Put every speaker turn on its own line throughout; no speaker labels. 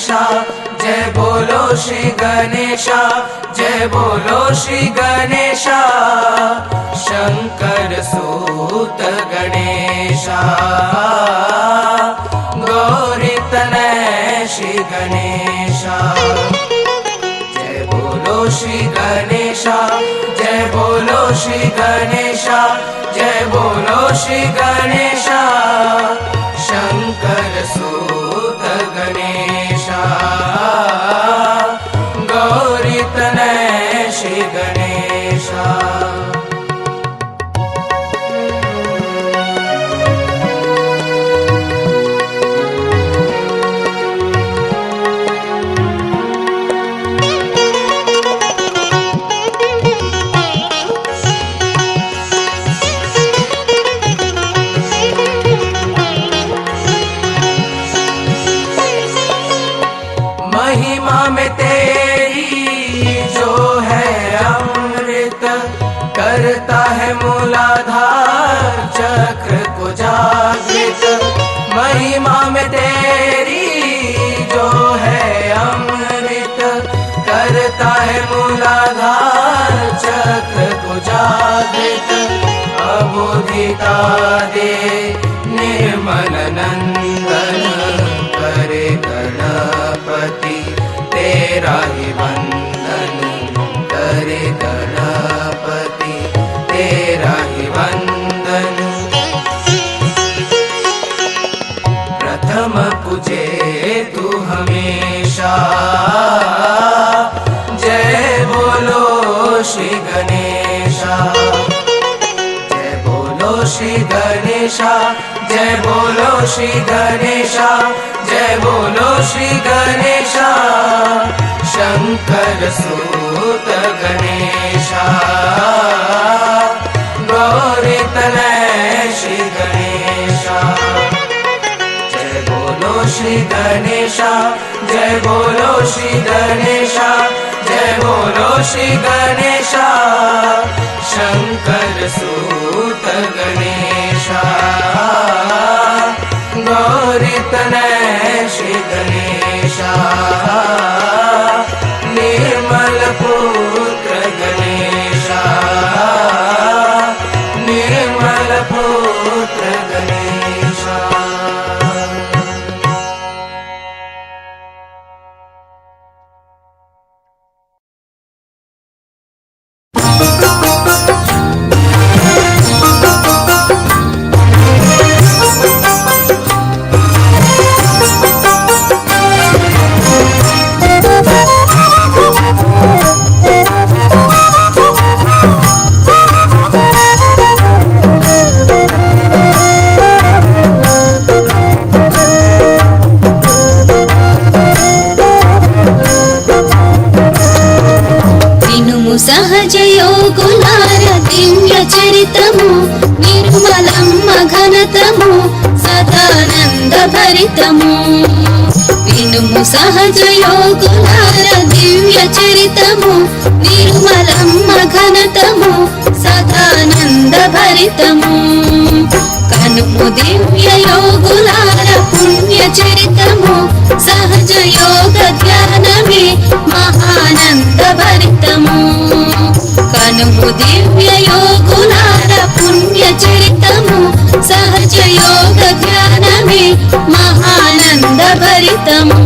गणेशा, जय बोलो श्री गणेशा, जय बोलो श्री गणेशा, शंकर सूत गणेशा, गौरी तनय श्री गणेशा। जय बोलो श्री गणेशा, जय बोलो श्री गणेशा, जय बोलो श्री गणेशा, शंकर सूत गणेशा, गौरी तनय श्री गणेशा। महिमा में तेरी जो है अमृत, करता है मूलाधार चक्र को जागृत। महिमा में तेरी जो है अमृत, करता है मूलाधार चक्र को जागृत। अबोधिता दे निर्मल नंदन, करे गणपति तेरा ही वंदन, करे गणपति तेरा ही वंदन। प्रथम पूजे तू हमेशा, जय बोलो श्री गणेशा, जय बोलो श्री गणेशा, जय बोलो श्री गणेशा, जय बोलो श्री गणेशा, शंकर सूत गणेशा, गौरी तनय श्री गणेशा। जय बोलो श्री गणेशा, जय बोलो श्री गणेशा, जय बोलो श्री गणेशा, शंकर सूत गणेशा, गौरी तनय श्री गणेशा, निर्मल पुत्र गणेशा, निर्मल पुत्र गणेशा।
सहज योगुलार दिव्य चरितमु, निर्मलम् घनतमु सदानंद भरितमु। विनुमु सहज योगुलार दिव्य चरितमु, निर्मलम् घनतमु सदानंद भरितमु। कनुमु दिव्य योगुलार पुण्य चरितमु, सहज योग ध्यान में महानंद भरितमु। कनुमु दिव्य योगुलार पुण्य चरितमु, सहज योग ध्यान में महानंद भरितमु।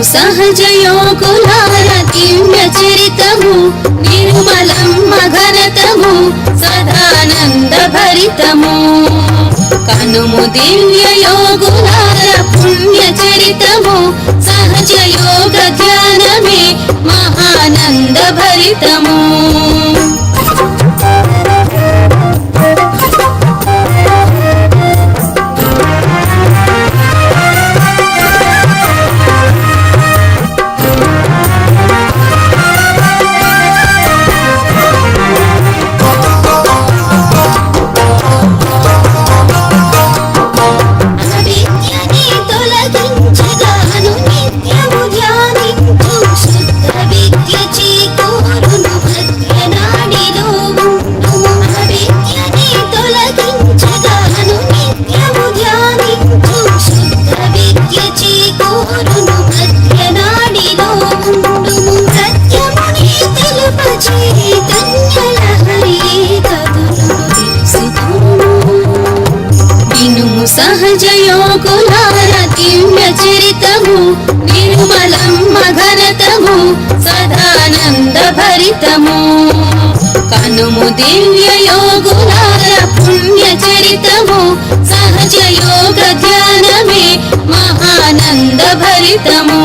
सहज योगुलार दिव्य चरितमु, निर्मलम् घनतमु सदानंद भरितमु। కనుము దివ్య యోగులార పుణ్య చరితము సహజ యోగ ధ్యానమే మహానంద భరితము. అవిద్యని తొలగించగాను నిత్యము ధ్యానించు శుద్ధ విద్య చేకూరును మధ్యనాడిలో ఉండుము. అవిద్యని తొలగించగాను నిత్యము ధ్యానించు శుద్ధ విద్య చేకూరును మధ్యనాడిలో ఉండుము. సత్యముని తెలుప చైతన్యలహరి కదులును తెలుసుకొను. వినుము సహజ యోగులార దివ్య చరితము నిర్మలమ్మ ఘనతము సదానంద భరితము. కనుము దివ్య యోగులార పుణ్య చరితము సహజ యోగ ధ్యానమే మహానంద భరితము.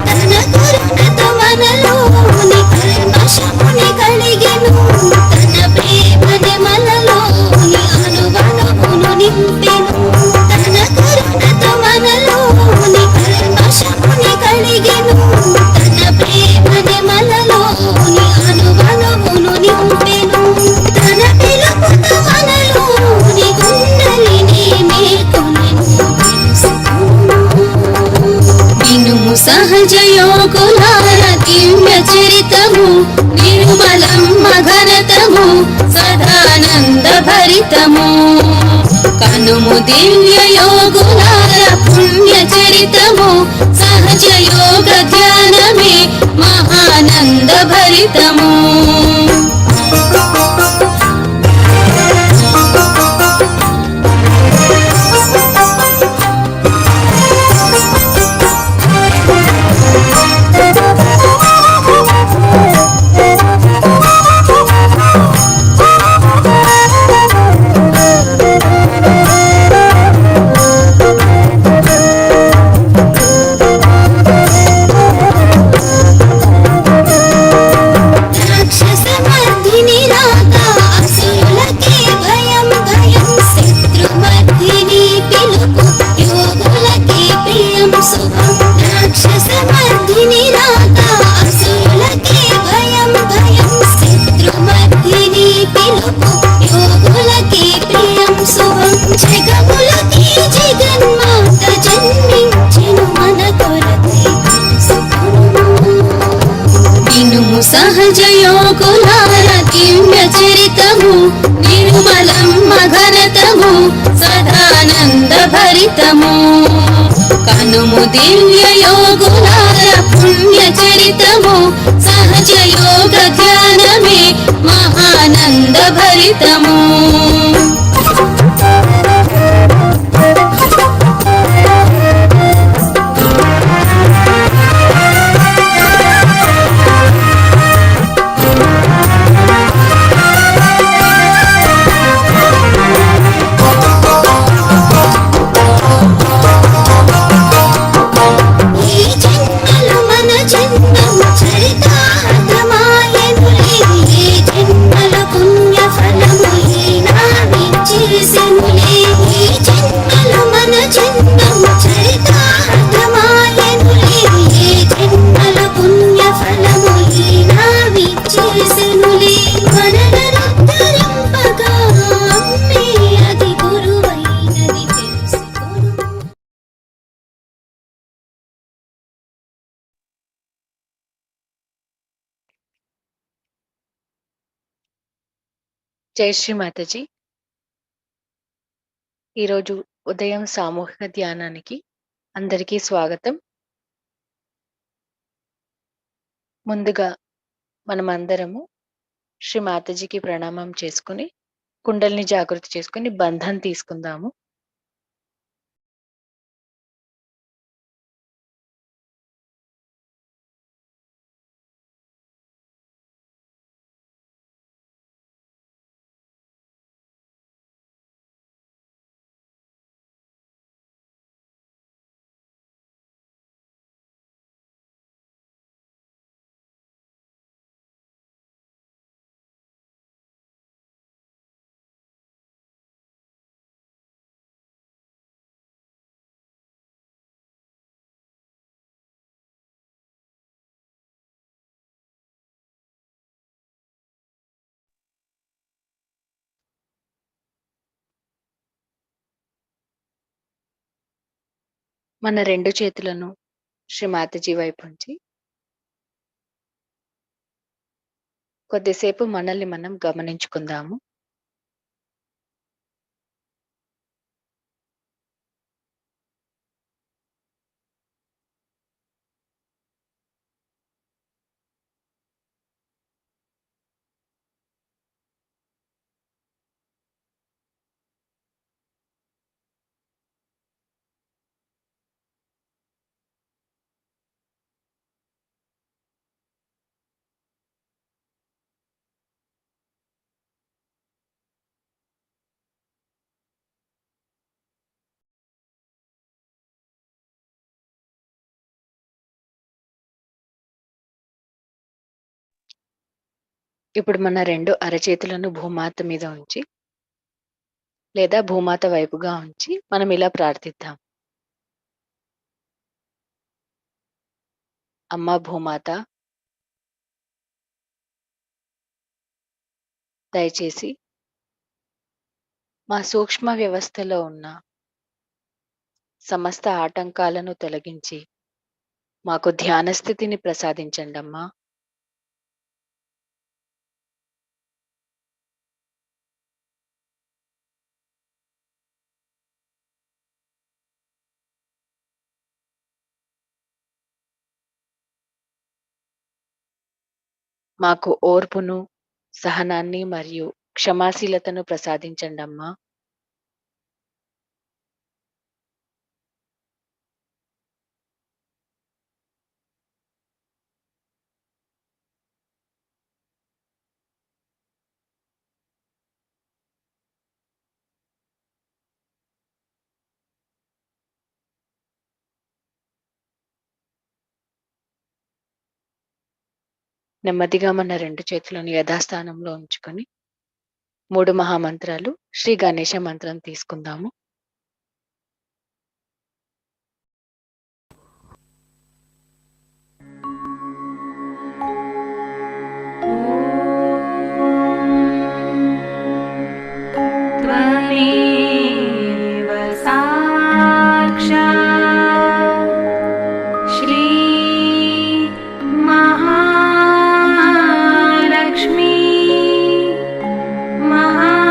తన కరుణతో మనలోని కల్మషముని కడిగెను. తన ప్రేమని మనలోని అణువణువును నింపెను. తన కరుణతో మనలోని కల్మషముని కడిగెను. తన ప్రేమని మనలోని అణువణువును నింపెను. తన పిలుపుతో మనలోని కుండలిని మేల్కొనెను తెలుసుకొను. వినుము సహజ యోగులార దివ్య చరితము నిర్మలమ్మ ఘనతము సదానంద భరితము. కనుము దివ్య యోగులార పుణ్య చరితము సహజ యోగ ధ్యానమే మహానంద భరితము. రాక్షసమర్దిని రాక అసురులకే భయం భయం. శత్రుమర్దిని పిలుపు యోగులకే ప్రియం శుభం. రాక్షసమర్దిని రాక అసురులకే భయం భయం. శత్రుమర్దిని పిలుపు యోగులకే ప్రియం శుభం. జగములకి జగన్మాత జన్మించెను మన కొరకై తెలుసుకొను. వినుము సహజ యోగులార దివ్య చరితము నిర్మలమ్మ ఘనతము సదానంద భరితము. కనుము దివ్య యోగులార పుణ్య చరితము సహజ యోగ ధ్యానమే మహానంద భరితము. ఈ జన్మలు మన జన్మము చరితార్థమాయనులే. ఈ జన్మల పుణ్య ఫలము ఈనాడిచ్చేసెనులే. ఈ జన్మలు మన జన్మము చరితార్థమాయనులే. ఈ జన్మల పుణ్య ఫలము ఈనాడిచ్చేసెనులే. మనలను ఉద్ధరింపగా అమ్మే అది గురువైనది తెలుసుకొను.
జై శ్రీ మాతాజీ. ఈరోజు ఉదయం సామూహిక ధ్యానానికి అందరికీ స్వాగతం. ముందుగా మనమందరము శ్రీ మాతాజీకి ప్రణామం చేసుకుని కుండల్ని జాగృతి చేసుకుని బంధం తీసుకుందాము. మన రెండు చేతులను శ్రీ మాతాజీ వైపు ఉంచి కొద్దిసేపు మనల్ని మనం గమనించుకుందాము. ఇప్పుడు మన రెండు అరచేతులను భూమాత మీద ఉంచి లేదా భూమాత వైపుగా ఉంచి మనం ఇలా ప్రార్థిద్దాం. అమ్మా భూమాత, దయచేసి మా సూక్ష్మ వ్యవస్థలో ఉన్న సమస్త ఆటంకాలను తొలగించి మాకు ధ్యాన స్థితిని ప్రసాదించండమ్మా. మాకు ఓర్పును, సహనాన్ని మరియు క్షమాశీలతను ప్రసాదించండమ్మా. నెమ్మదిగా మన రెండు చేతులను యథాస్థానంలో ఉంచుకొని 3 మహామంత్రాలు శ్రీ గణేశ మంత్రం తీసుకుందాము.
त्वमेव साक्षात् श्री महालक्ष्मी महासरस्वती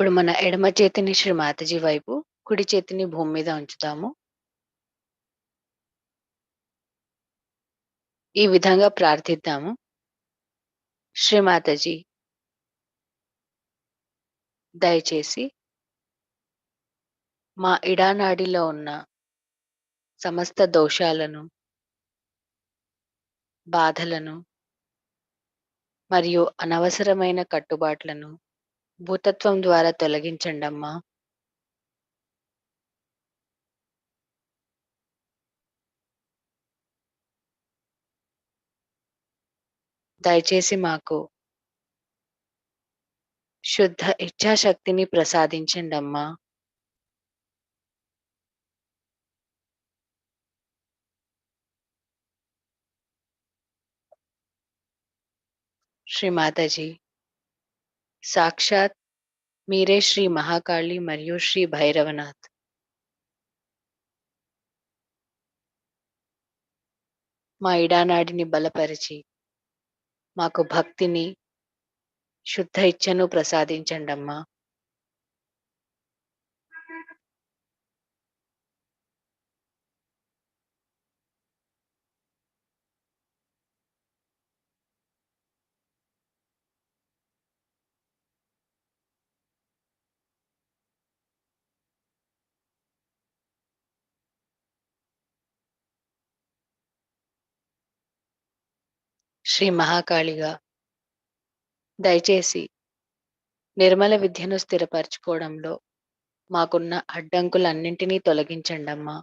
ఇప్పుడు మన ఎడమ చేతిని శ్రీ మాతాజీ వైపు, కుడి చేతిని భూమి మీద ఉంచుతాము. ఈ విధంగా ప్రార్థిద్దాము. శ్రీ మాతాజీ, దయచేసి మా ఇడానాడిలో ఉన్న సమస్త దోషాలను, బాధలను మరియు అనవసరమైన కట్టుబాట్లను భూతత్వం ద్వారా తొలగించండమ్మా. దయచేసి మాకు శుద్ధ ఇచ్ఛాశక్తిని ప్రసాదించండమ్మా. శ్రీ మాతాజీ, సాక్షాత్ మీరే శ్రీ మహాకాళి మరియు శ్రీ భైరవనాథ్. మా ఇడానాడిని బలపరిచి మాకు భక్తిని, శుద్ధ ఇచ్ఛను ప్రసాదించండమ్మా. శ్రీ మహాకాళిగా, దయచేసి నిర్మల విద్యను స్థిరపరచుకోవడంలో మాకున్న అడ్డంకులన్నింటినీ తొలగించండమ్మా.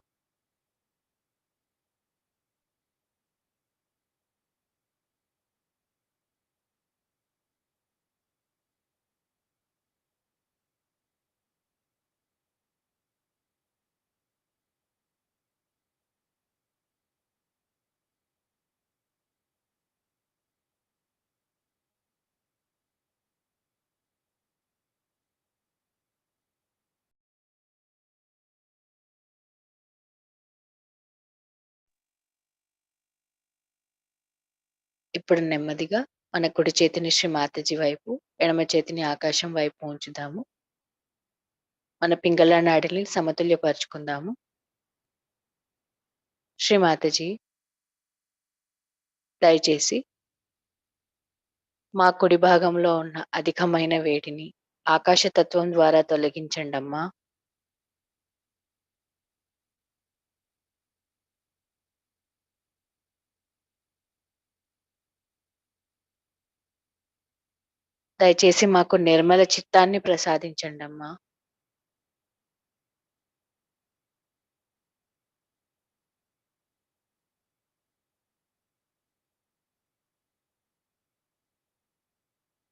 ఇప్పుడు నెమ్మదిగా మన కుడి చేతిని శ్రీ మాతాజీ వైపు, ఎడమ చేతిని ఆకాశం వైపు ఉంచుదాము. మన పింగళ నాడిని సమతుల్యపరుచుకుందాము. శ్రీ మాతాజీ, దయచేసి మా కుడి భాగంలో ఉన్న అధికమైన వేడిని ఆకాశతత్వం ద్వారా తొలగించండమ్మా. దయచేసి మాకు నిర్మల చిత్తాన్ని ప్రసాదించండమ్మా.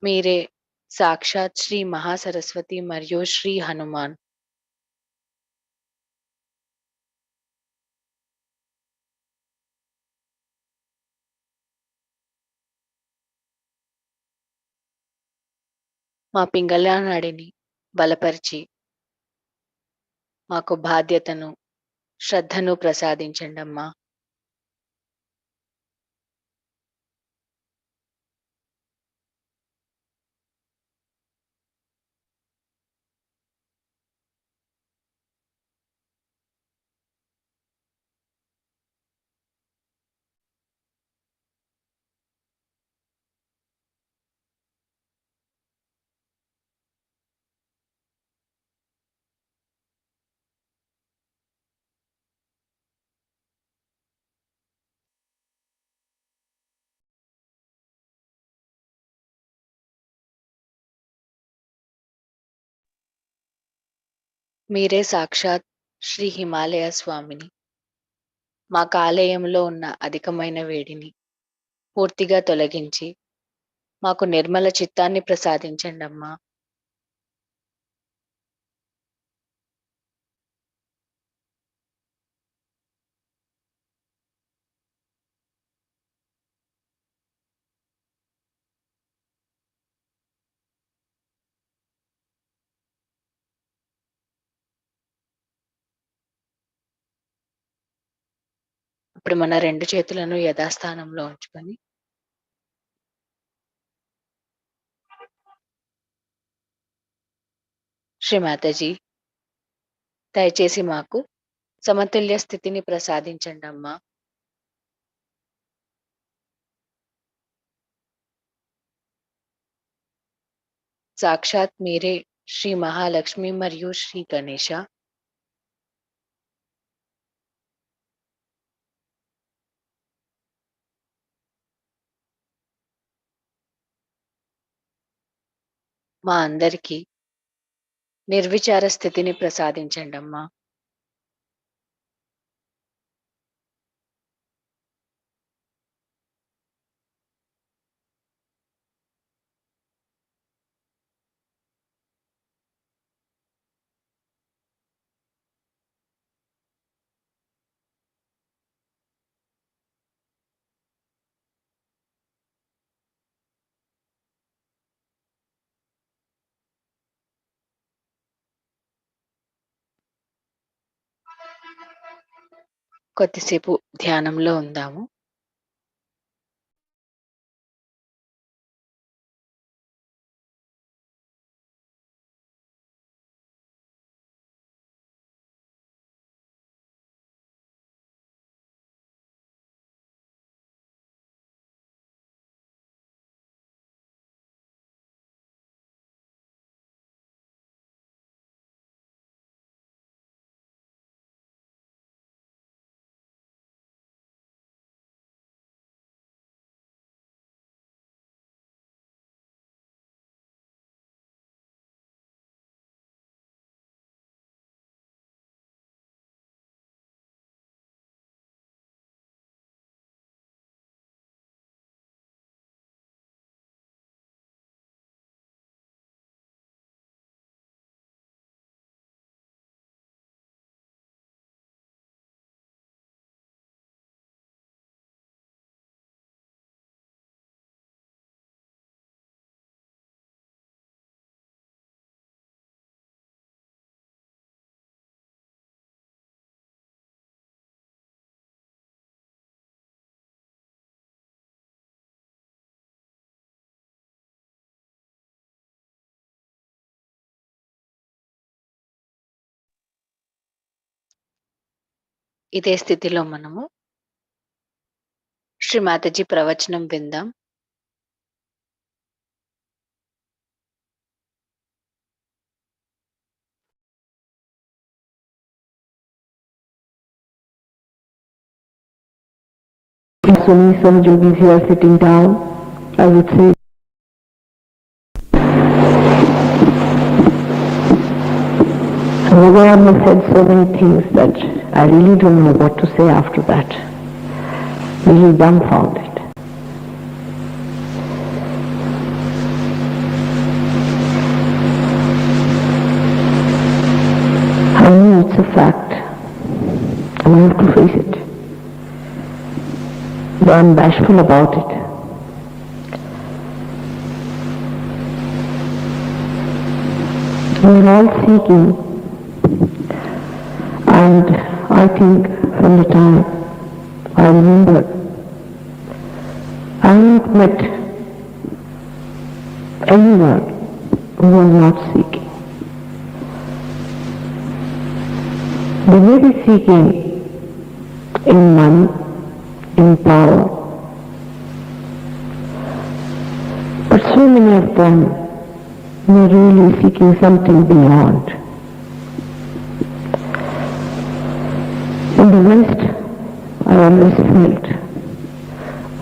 మీరే సాక్షాత్ శ్రీ మహాసరస్వతి మరియు శ్రీ హనుమాన్. మా పింగళ నాడిని బలపరిచి మాకు బాధ్యతను, శ్రద్ధను ప్రసాదించండమ్మా. మీరే సాక్షాత్ శ్రీ హిమాలయ స్వామిని. మా కాలేయంలో ఉన్న అధికమైన వేడిని పూర్తిగా తొలగించి మాకు నిర్మల చిత్తాన్ని ప్రసాదించండమ్మా. ఇప్పుడు మన రెండు చేతులను యథాస్థానంలో ఉంచుకొని శ్రీ మాతాజీ, దయచేసి మాకు సమతుల్య స్థితిని ప్రసాదించండి అమ్మా. సాక్షాత్ మీరే శ్రీ మహాలక్ష్మి మరియు శ్రీ గణేష. మా అందరికీ నిర్విచార స్థితిని ప్రసాదించండి అమ్మా. కొద్దిసేపు ధ్యానంలో ఉందాము. ఇదే స్థితిలో మనము శ్రీ మాతాజీ ప్రవచనం విందాం.
Actually, some yogis here sitting down, I would say, Bhagavan has said so many things that I really don't know what to say after that. Really dumbfounded. I know it's a fact, and I have to face it. But I'm bashful about it. We're all seeking, and I think from the time I remember, I haven't met anyone who was not seeking. They may be seeking in money, in power, but so many of them were really seeking something beyond. In the West, I always felt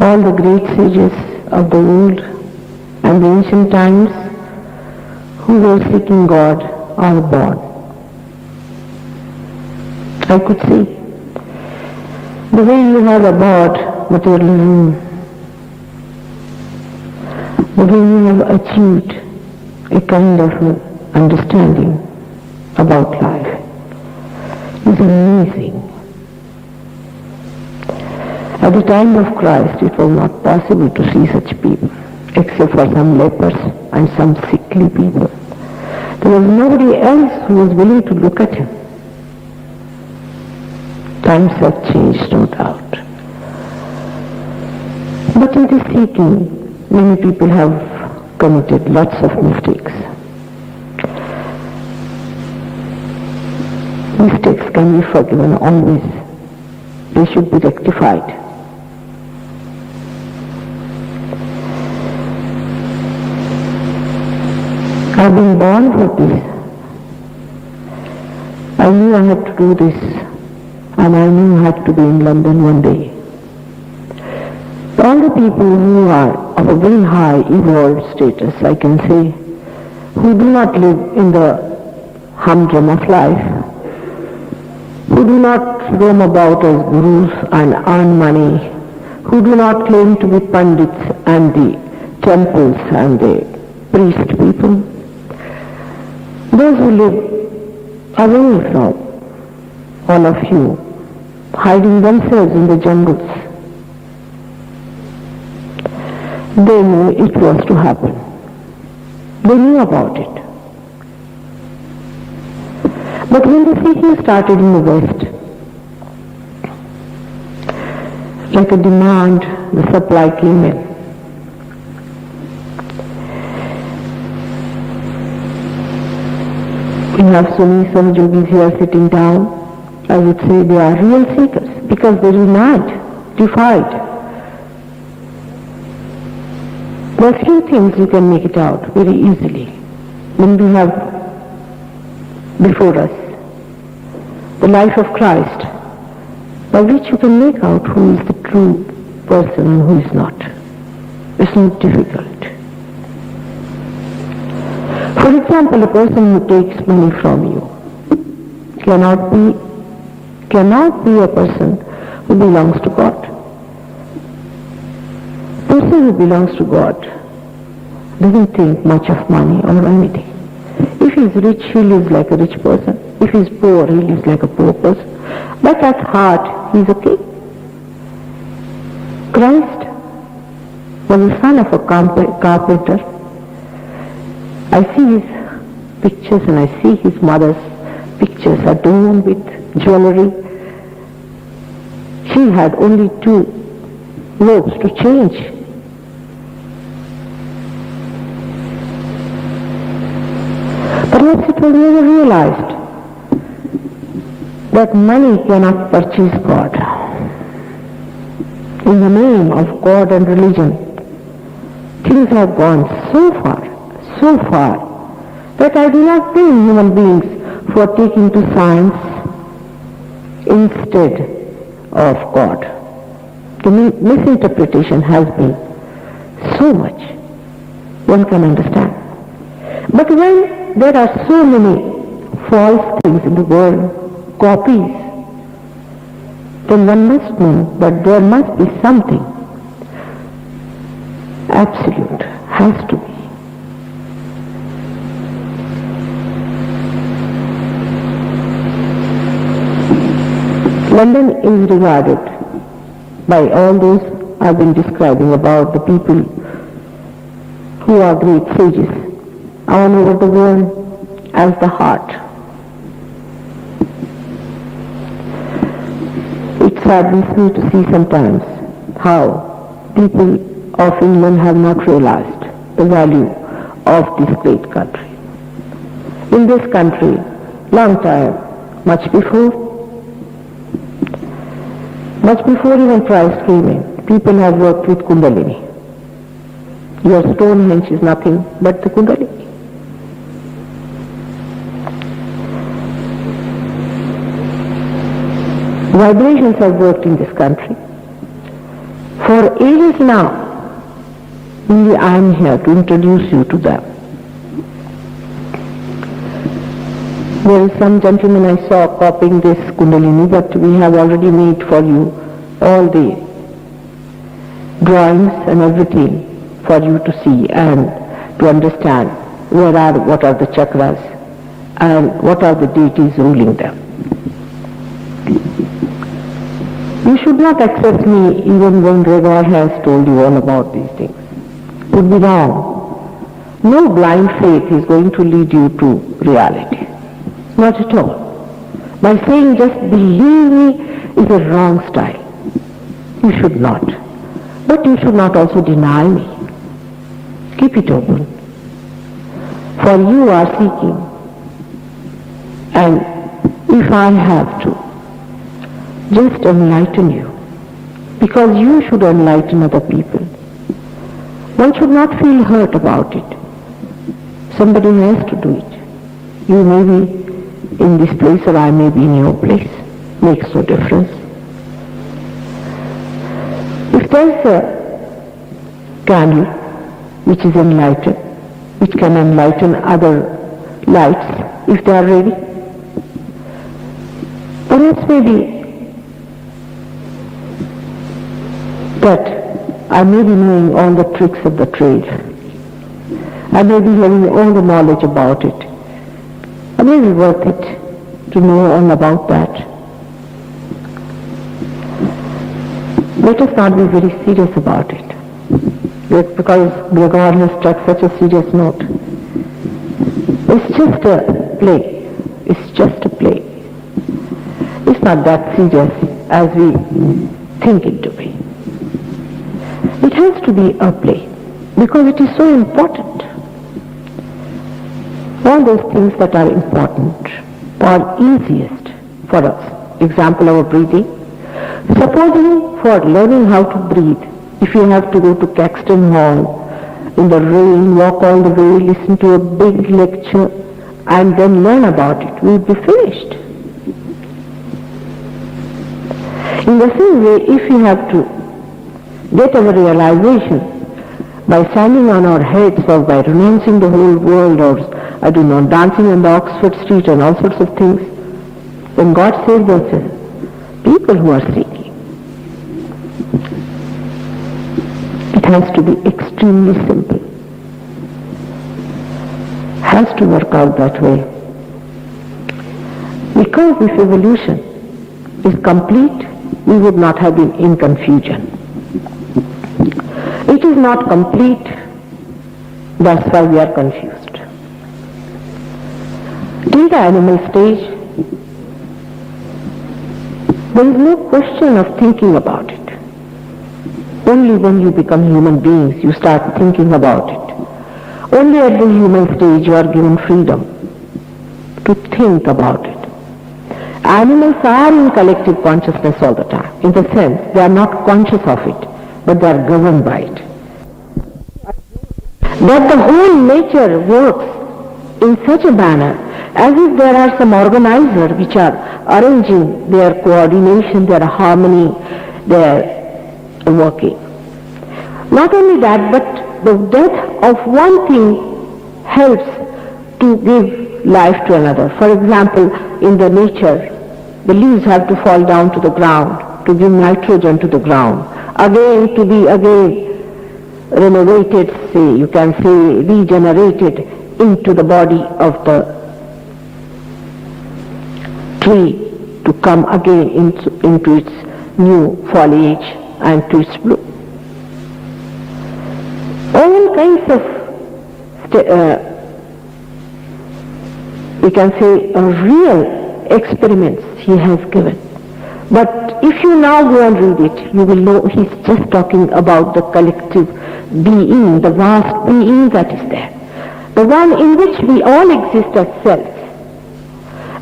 all the great sages of the old and the ancient times who were seeking God are born. I could see the way you have about materialism, the way you have achieved a kind of understanding about life is amazing. At the time of Christ, it was not possible to see such people, except for some lepers and some sickly people. There was nobody else who was willing to look at him. Times have changed, no doubt. But in this seeking, many people have committed lots of mistakes. Mistakes can be forgiven always. They should be rectified. I've been born for this. I knew I had to do this, and I knew I had to be in London one day. All the people who are of a very high evolved status, I can say, who do not live in the humdrum of life, who do not roam about as gurus and earn money, who do not claim to be pandits and the temples and the priest people, those who live away from all of you, hiding themselves in the jungles, they knew it was to happen. They knew about it. But when the seeking started in the West, like a demand, the supply came in. We have so many Sahajogis here sitting down. I would say they are real seekers because they unite, defied. There are few things you can make it out very easily when we have before us the life of Christ, by which you can make out who is the true person and who is not. It's not difficult. For example, a person who takes money from you cannot be a person who belongs to God. A person who belongs to God doesn't think much of money or anything. If he's rich, he lives like a rich person. If he's poor, he lives like a poor person. But at heart, he's okay. Christ was the son of a carpenter. I see his pictures and I see his mother's pictures adorned with jewelry. She had only 2 robes to change. Perhaps it was never realized that money cannot purchase God. In the name of God and religion, things have gone so far that I do not blame human beings for taking to science instead of God. The misinterpretation has been so much, one can understand. But when there are so many false things in the world, copies, then one must know that there must be something absolute, has to be. London is regarded by all those I've been describing about the people who are great sages all over the world as the heart. It saddens me to see sometimes how people of England have not realized the value of this great country. In this country, long time, much before even Christ came in, people have worked with Kundalini. Your Stonehenge is nothing but the Kundalini. Vibrations have worked in this country. For ages now, only I am here to introduce you to them. There is some gentleman I saw copying this Kundalini, but we have already made for you all the drawings and everything for you to see and to understand what are the chakras and what are the deities ruling them. You should not accept me even when Gregor has told you all about these things. It would be wrong. No blind faith is going to lead you to reality. Not at all. By saying just believe me is a wrong style. You should not. But you should not also deny me. Keep it open. For you are seeking. And if I have to just enlighten you, because you should enlighten other people, one should not feel hurt about it. Somebody has to do it. You may be in this place or I may be in your place. Makes no difference. If there's a candle which is enlightened, which can enlighten other lights if they are ready, perhaps maybe that I may be knowing all the tricks of the trade. I may be having all the knowledge about it. It may be worth it to know all about that. Let us not be very serious about it. Just because God has struck such a serious note. It's just a play. It's just a play. It's not that serious as we think it to be. It has to be a play because it is so important. All those things that are important are easiest for us. Example, our breathing. Supposing for learning how to breathe, if you have to go to Caxton Hall in the rain, walk all the way, listen to a big lecture, and then learn about it, we'll be finished. In the same way, if we have to get our realization by standing on our heads or by renouncing the whole world or, I don't know, dancing on the Oxford Street and all sorts of things, when God saves us, people who are seeking, it has to be extremely simple. Has to work out that way. Because if evolution is complete, we would not have been in confusion. It is not complete, that's why we are confused. Till the animal stage, there is no question of thinking about it. Only when you become human beings, you start thinking about it. Only at the human stage you are given freedom to think about it. Animals are in collective consciousness all the time, in the sense they are not conscious of it, but they are governed by it. That the whole nature works in such a manner as if there are some organizer which are arranging their coordination, their harmony, their working. Not only that, but the death of one thing helps to give life to another. For example, in the nature, the leaves have to fall down to the ground to give nitrogen to the ground. Again, to be renovated, say, you can say regenerated into the body of the tree to come again into its new foliage and to its bloom. All kinds of, we can say, real experiments he has given. But if you now go and read it, you will know he's just talking about the collective being, the vast being that is there. The one in which we all exist as selves.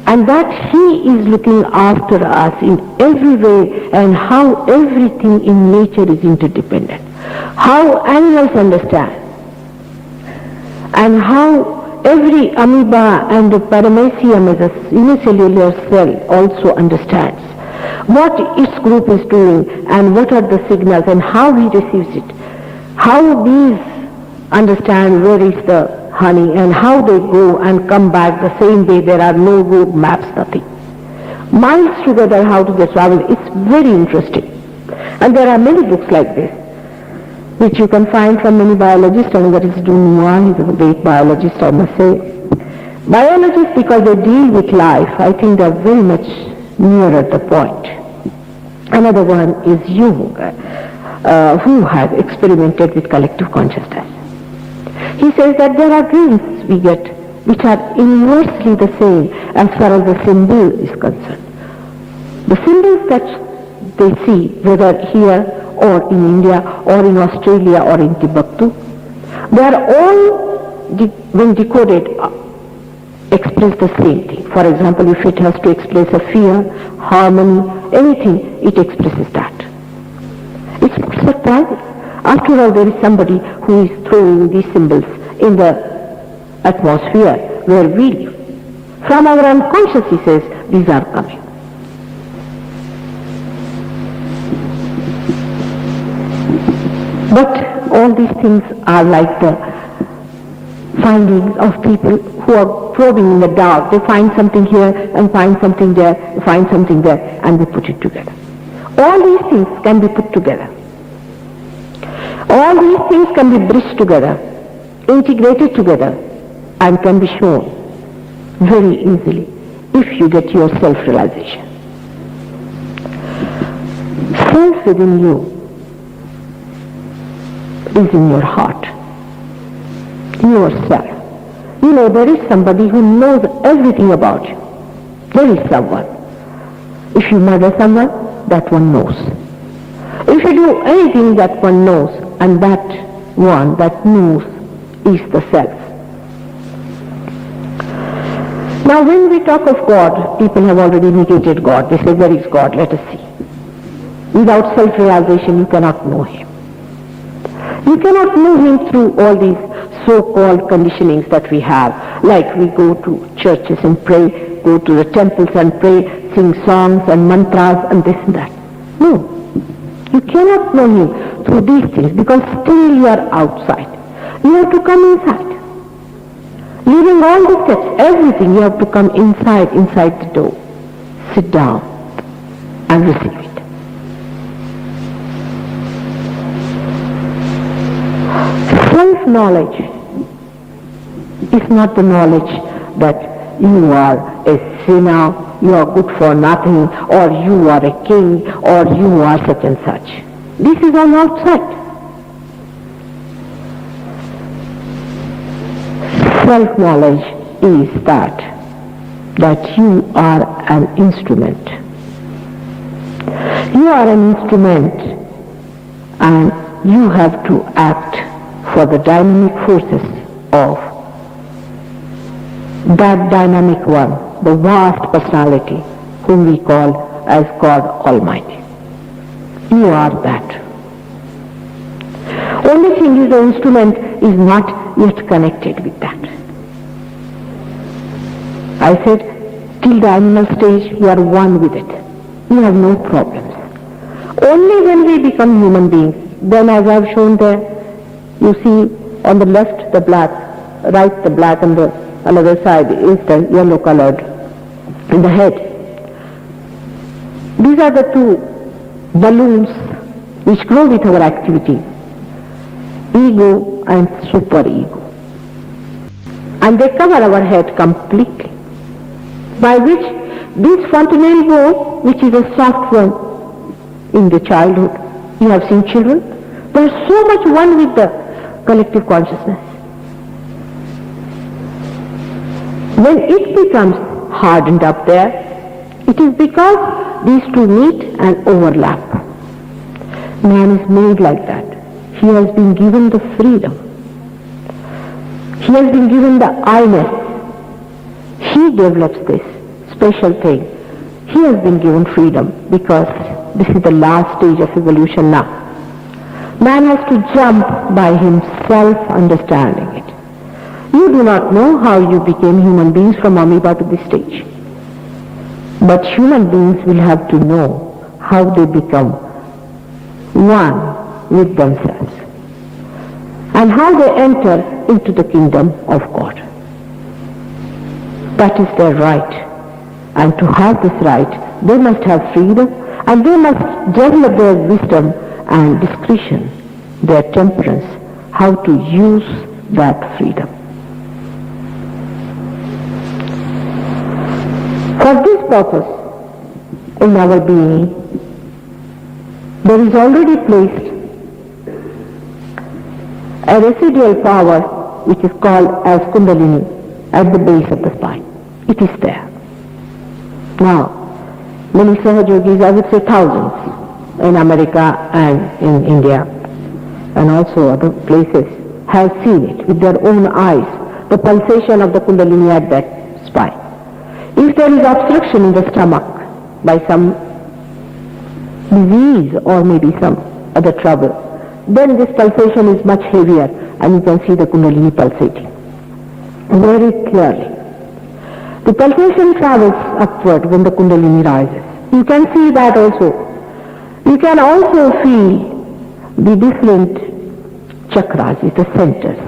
And that he is looking after us in every way, and how everything in nature is interdependent. How animals understand. And how every amoeba and the paramecium as a unicellular cell also understands what its group is doing and what are the signals and how he receives it. How bees understand where is the honey and how they go and come back the same way. There are no road maps, nothing. Miles together how do they travel? It's very interesting. And there are many books like this, which you can find from many biologists, and that is Dunois, he's a great biologist, I must say. Biologists, because they deal with life, I think they are very much nearer the point. Another one is Jung, who has experimented with collective consciousness. He says that there are dreams we get which are inversely the same as far as the symbol is concerned. The symbols that they see, whether here or in India or in Australia or in Timbuktu, they are all, when decoded, express the same thing. For example, if it has to express a fear, harmony, anything, it expresses that. It's not surprising. After all, there is somebody who is throwing these symbols in the atmosphere where we live. From our unconscious, he says, these are coming. But all these things are like the findings of people who are probing in the dark. They find something here and find something there, find something there, and they put it together. All these things can be put together. All these things can be bridged together, integrated together, and can be shown very easily if you get your self-realization. Self within you is in your heart. Yourself. You know, there is somebody who knows everything about you. There is someone. If you murder someone, that one knows. If you do anything, that one knows, and that one that knows is the self. Now when we talk of God, people have already negated God. They say, where is God? Let us see. Without self-realization, you cannot know Him. You cannot know Him through all these so-called conditionings that we have, like we go to churches and pray, go to the temples and pray, sing songs and mantras and this and that. No, you cannot know Him through these things because still you are outside. You have to come inside. Leaving all the steps, everything, you have to come inside the door. Sit down and receive it. Self-knowledge is not the knowledge that you are a sinner, you are good for nothing, or you are a king, or you are such and such. This is all outside. Self-knowledge is that you are an instrument. You are an instrument and you have to act for the dynamic forces of that dynamic one, the vast personality whom we call as God Almighty. You are that. Only thing is the instrument is not yet connected with that. I said, till the animal stage we are one with it. We have no problems. Only when we become human beings, then as I have shown there, you see on the left the black, right the black, and the another side is the yellow colored in the head. These are the two balloons which grow with our activity, ego and superego. And they cover our head completely, by which this fontanelle bone, which is a soft one in the childhood, you have seen children, they are so much one with the collective consciousness. When it becomes hardened up there, it is because these two meet and overlap. Man is made like that. He has been given the freedom. He has been given the I-ness. He develops this special thing. He has been given freedom because this is the last stage of evolution now. Man has to jump by himself understanding it. You do not know how you became human beings from amoeba to this stage. But human beings will have to know how they become one with themselves and how they enter into the kingdom of God. That is their right. And to have this right, they must have freedom and they must develop their wisdom and discretion, their temperance, how to use that freedom. For this purpose, in our being, there is already placed a residual power which is called as Kundalini at the base of the spine. It is there. Now, many Sahaja yogis, I would say thousands, in America and in India and also other places, have seen it with their own eyes, the pulsation of the Kundalini at that spine. If there is obstruction in the stomach by some disease or maybe some other trouble, then this pulsation is much heavier and you can see the Kundalini pulsating very clearly. The pulsation travels upward when the Kundalini rises. You can see that also. You can also feel the different chakras, the centers,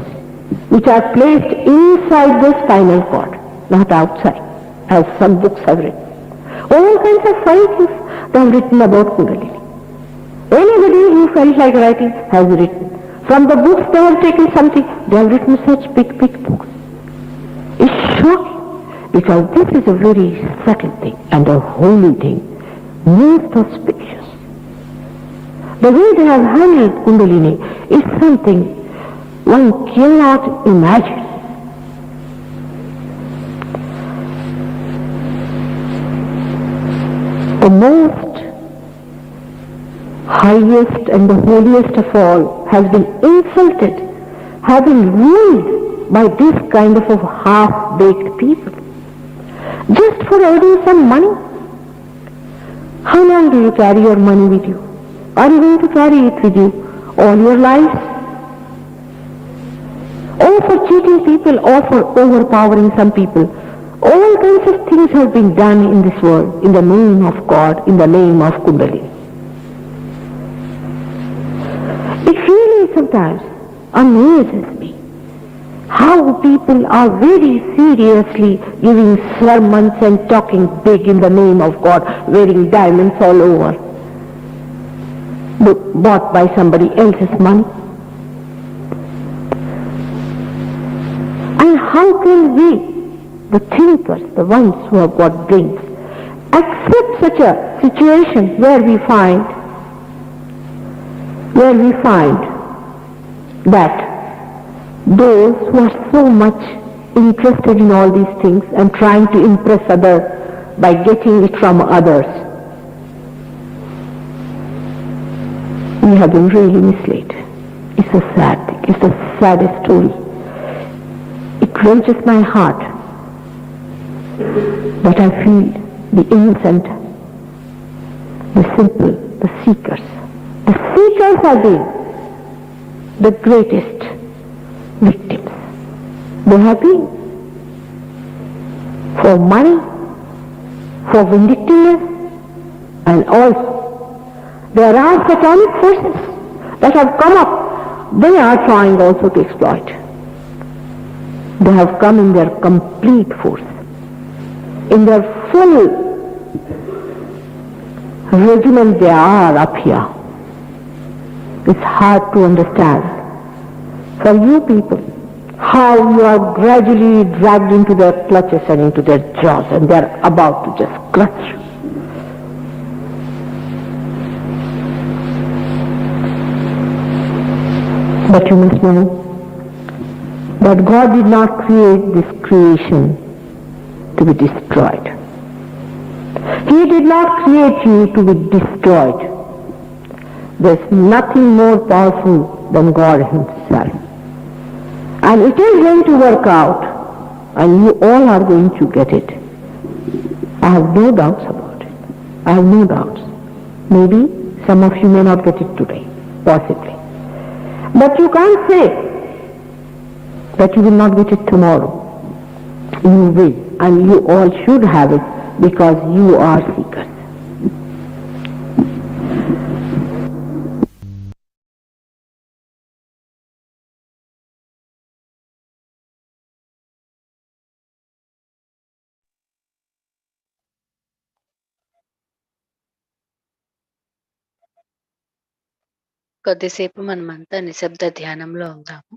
which are placed inside the spinal cord, not outside, as some books have written. All kinds of scientists they have written about Kundalini. Anybody who felt like writing has written. From the books they have taken something, they have written such big books. It's shocking, because this is a very subtle thing and a holy thing, most auspicious. The way they have handled Kundalini is something one cannot imagine. The most highest and the holiest of all has been insulted, have been ruled by this kind of half-baked people, just for earning some money. How long do you carry your money with you? Are you going to carry it with you all your lives? Or for cheating people, or for overpowering some people? All kinds of things have been done in this world in the name of God, in the name of Kundalini. It really sometimes amazes me how people are very seriously giving sermons and talking big in the name of God, wearing diamonds all over, bought by somebody else's money. And how can we, the thinkers, the ones who have got brains, accept such a situation where we find that those who are so much interested in all these things and trying to impress others by getting it from others, we have been really misled. It's a sad thing. It's the saddest story. It wrenches my heart that I feel the innocent, the simple, the seekers. The seekers have been the greatest victims. They have been for money, for vindictiveness, and also there are satanic forces that have come up. They are trying also to exploit. They have come in their complete force, in their full regiment. They are up here. It's hard to understand for you people how you are gradually dragged into their clutches and into their jaws, and they are about to just clutch you. But you must know that God did not create this creation to be destroyed. He did not create you to be destroyed. There's nothing more powerful than God Himself. And it is going to work out, and you all are going to get it. I have no doubts about it. I have no doubts. Maybe some of you may not get it today, possibly. But you can't say that you will not get it tomorrow. You will, and you all should have it, because you are seekers.
కొద్దిసేపు మనమంతా నిశ్శబ్ద ధ్యానంలో ఉందాము.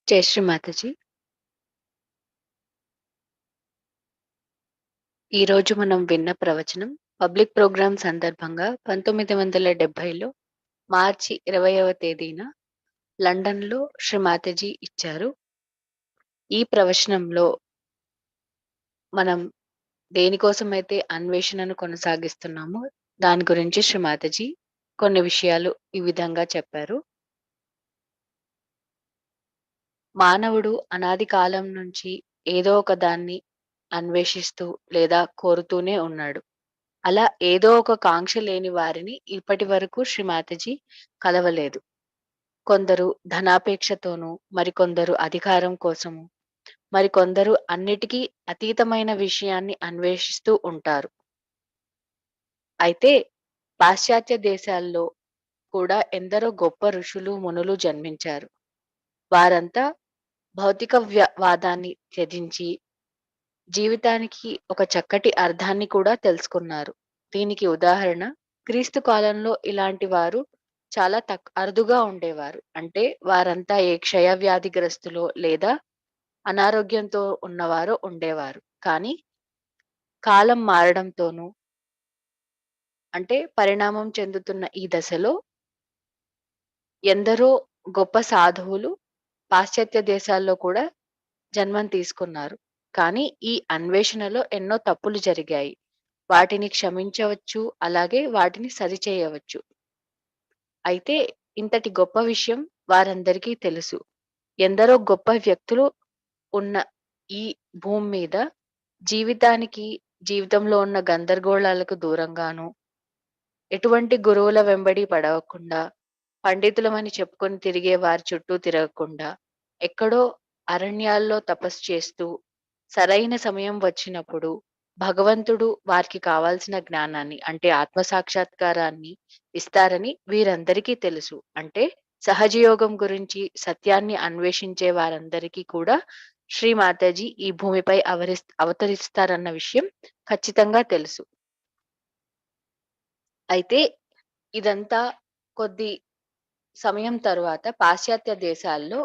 జై శ్రీ మాతాజీ. ఈ రోజు మనం విన్న ప్రవచనం పబ్లిక్ ప్రోగ్రాం సందర్భంగా 1970లో మార్చి 20వ తేదీన లండన్లో శ్రీ మాతాజీ ఇచ్చారు. ఈ ప్రవచనంలో మనం దేనికోసమైతే అన్వేషణను కొనసాగిస్తున్నామో దాని గురించి శ్రీ మాతాజీ కొన్ని విషయాలు ఈ విధంగా చెప్పారు. మానవుడు అనాది కాలం నుంచి ఏదో ఒక దాన్ని అన్వేషిస్తూ లేదా కోరుతూనే ఉన్నాడు. అలా ఏదో ఒక కాంక్ష లేని వారిని ఇప్పటి వరకు శ్రీ మాతాజీ కలవలేదు. కొందరు ధనాపేక్షతోనూ, మరికొందరు అధికారం కోసము, మరికొందరు అన్నిటికీ అతీతమైన విషయాన్ని అన్వేషిస్తూ ఉంటారు. అయితే పాశ్చాత్య దేశాల్లో కూడా ఎందరో గొప్ప ఋషులు, మునులు జన్మించారు. వారంతా భౌతిక వాదాన్ని త్యజించి జీవితానికి ఒక చక్కటి అర్థాన్ని కూడా తెలుసుకున్నారు. దీనికి ఉదాహరణ క్రీస్తు కాలంలో ఇలాంటి వారు చాలా అరుదుగా ఉండేవారు. అంటే వారంతా ఏ క్షయవ్యాధిగ్రస్తులో లేదా అనారోగ్యంతో ఉన్నవారో ఉండేవారు. కానీ కాలం మారడంతోనూ అంటే పరిణామం చెందుతున్న ఈ దశలో ఎందరో గొప్ప సాధువులు పాశ్చాత్య దేశాల్లో కూడా జన్మం తీసుకున్నారు. కానీ ఈ అన్వేషణలో ఎన్నో తప్పులు జరిగాయి. వాటిని క్షమించవచ్చు, అలాగే వాటిని సరిచేయవచ్చు. అయితే ఇంతటి గొప్ప విషయం వారందరికీ తెలుసు. ఎందరో గొప్ప వ్యక్తులు ఉన్న ఈ భూమి మీద జీవితంలో ఉన్న గందరగోళాలకు దూరంగాను, ఎటువంటి గురువుల వెంబడి పడవకుండా, పండితులమని చెప్పుకొని తిరిగే వారి చుట్టూ తిరగకుండా, ఎక్కడో అరణ్యాల్లో తపస్సు చేస్తూ సరైన సమయం వచ్చినప్పుడు భగవంతుడు వారికి కావాల్సిన జ్ఞానాన్ని అంటే ఆత్మ సాక్షాత్కారాన్ని ఇస్తారని వీరందరికీ తెలుసు. అంటే సహజయోగం గురించి సత్యాన్ని అన్వేషించే వారందరికీ కూడా శ్రీ మాతాజీ ఈ భూమిపై అవతరిస్తారన్న విషయం ఖచ్చితంగా తెలుసు. అయితే ఇదంతా కొద్ది సమయం తరువాత పాశ్చాత్య దేశాల్లో